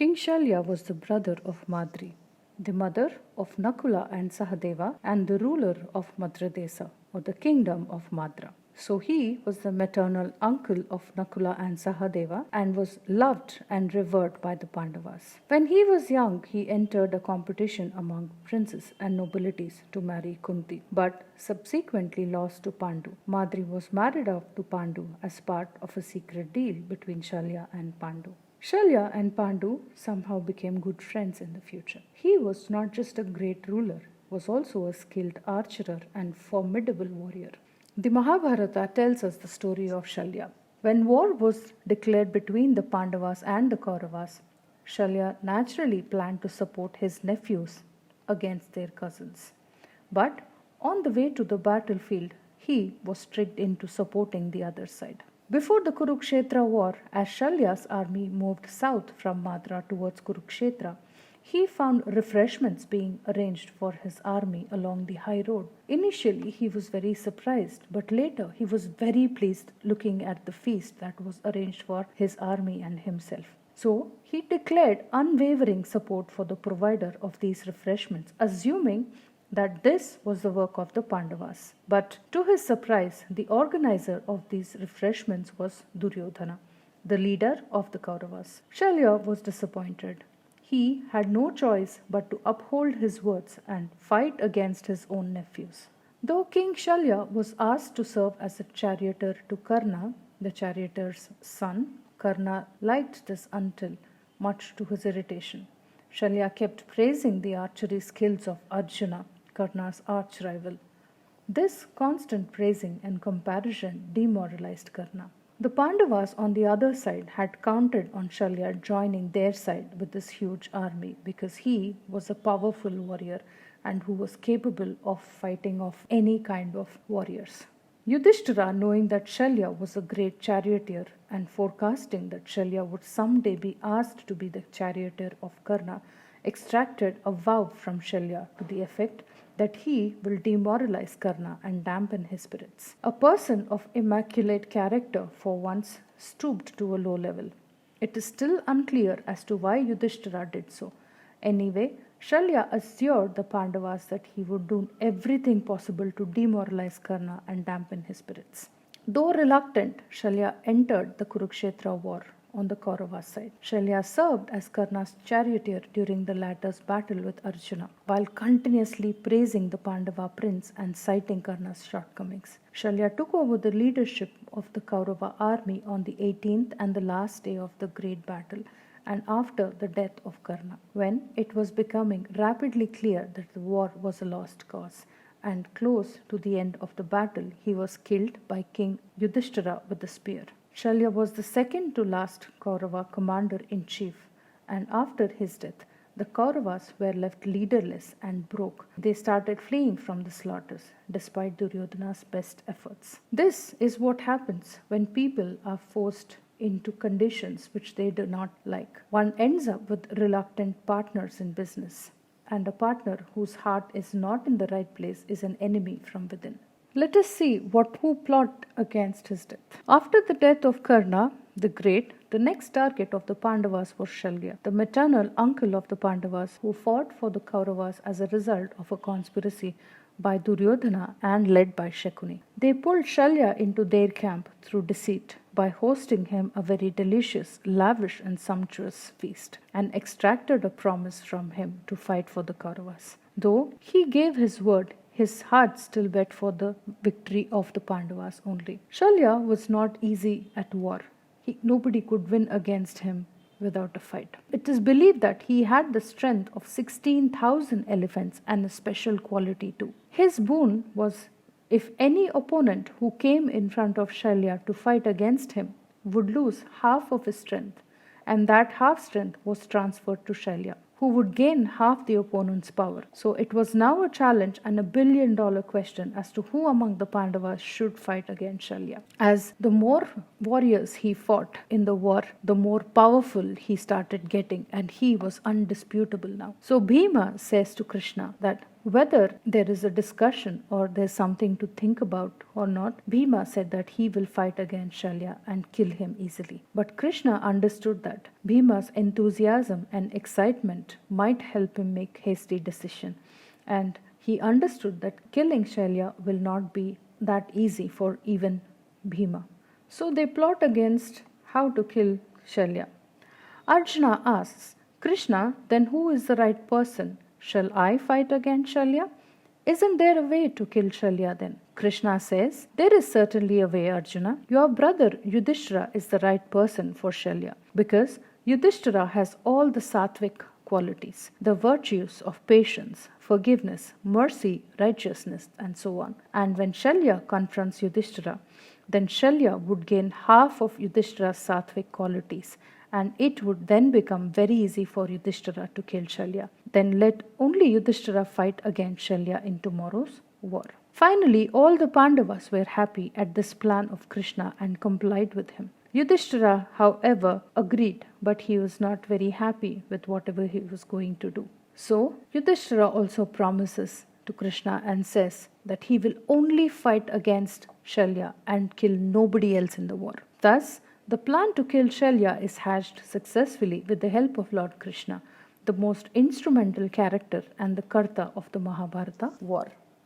King Shalya was the brother of Madri, the mother of Nakula and Sahadeva, and the ruler of Madradesa, or the kingdom of Madra. So he was the maternal uncle of Nakula and Sahadeva and was loved and revered by the Pandavas. When he was young, he entered a competition among princes and nobilities to marry Kunti, but subsequently lost to Pandu. Madri was married off to Pandu as part of a secret deal between Shalya and Pandu. Shalya and Pandu somehow became good friends in the future. He was not just a great ruler, was also a skilled archer and formidable warrior. The Mahabharata tells us the story of Shalya. When war was declared between the Pandavas and the Kauravas, Shalya naturally planned to support his nephews against their cousins. But on the way to the battlefield, he was tricked into supporting the other side. Before the Kurukshetra war, as Shalya's army moved south from Madra towards Kurukshetra, he found refreshments being arranged for his army along the high road. Initially, he was very surprised, but later he was very pleased looking at the feast that was arranged for his army and himself. So, he declared unwavering support for the provider of these refreshments, assuming that this was the work of the Pandavas. But to his surprise, the organizer of these refreshments was Duryodhana, the leader of the Kauravas. Shalya was disappointed. He had no choice but to uphold his words and fight against his own nephews. Though King Shalya was asked to serve as a charioteer to Karna, the charioteer's son, Karna liked this until, much to his irritation, Shalya kept praising the archery skills of Arjuna, Karna's arch rival. This constant praising and comparison demoralized Karna. The Pandavas on the other side had counted on Shalya joining their side with this huge army because he was a powerful warrior and who was capable of fighting off any kind of warriors. Yudhishthira, knowing that Shalya was a great charioteer and forecasting that Shalya would someday be asked to be the charioteer of Karna, extracted a vow from Shalya to the effect that he will demoralize Karna and dampen his spirits. A person of immaculate character for once stooped to a low level. It is still unclear as to why Yudhishthira did so. Anyway, Shalya assured the Pandavas that he would do everything possible to demoralize Karna and dampen his spirits. Though reluctant, Shalya entered the Kurukshetra war on the Kaurava side. Shalya served as Karna's charioteer during the latter's battle with Arjuna, while continuously praising the Pandava prince and citing Karna's shortcomings. Shalya took over the leadership of the Kaurava army on the 18th and the last day of the great battle, and after the death of Karna, when it was becoming rapidly clear that the war was a lost cause. And close to the end of the battle, he was killed by King Yudhishthira with a spear. Shalya was the second to last Kaurava commander-in-chief, and after his death, the Kauravas were left leaderless and broke. They started fleeing from the slaughters, despite Duryodhana's best efforts. This is what happens when people are forced into conditions which they do not like. One ends up with reluctant partners in business, and a partner whose heart is not in the right place is an enemy from within. Let us see who plot against his death. After the death of Karna the Great, the next target of the Pandavas was Shalya, the maternal uncle of the Pandavas who fought for the Kauravas as a result of a conspiracy by Duryodhana and led by Shakuni. They pulled Shalya into their camp through deceit by hosting him a very delicious, lavish and sumptuous feast and extracted a promise from him to fight for the Kauravas. Though he gave his word, his heart still bet for the victory of the Pandavas only. Shalya was not easy at war. Nobody could win against him without a fight. It is believed that he had the strength of 16,000 elephants and a special quality too. His boon was if any opponent who came in front of Shalya to fight against him would lose half of his strength, and that half strength was transferred to Shalya, who would gain half the opponent's power. So it was now a challenge and a billion-dollar question as to who among the Pandavas should fight against Shalya. As the more warriors he fought in the war, the more powerful he started getting, and he was undisputable now. So Bhima says to Krishna that Whether there is a discussion or there's something to think about or not, Bhima said that he will fight against Shalya and kill him easily. But Krishna understood that Bhima's enthusiasm and excitement might help him make hasty decision, and he understood that killing Shalya will not be that easy for even Bhima. So they plot against how to kill Shalya. Arjuna asks, Krishna, then who is the right person? Shall I fight against Shalya? Isn't there a way to kill Shalya then? Krishna says, there is certainly a way, Arjuna. Your brother Yudhishthira is the right person for Shalya because Yudhishthira has all the sattvic qualities, the virtues of patience, forgiveness, mercy, righteousness, and so on. And when Shalya confronts Yudhishthira, then Shalya would gain half of Yudhishthira's sattvic qualities, and it would then become very easy for Yudhishthira to kill Shalya. Then let only Yudhishthira fight against Shalya in tomorrow's war. Finally, all the Pandavas were happy at this plan of Krishna and complied with him. Yudhishthira, however, agreed, but he was not very happy with whatever he was going to do. So, Yudhishthira also promises to Krishna and says that he will only fight against Shalya and kill nobody else in the war. Thus, the plan to kill Shalya is hatched successfully with the help of Lord Krishna, the most instrumental character and the Karta of the Mahabharata war.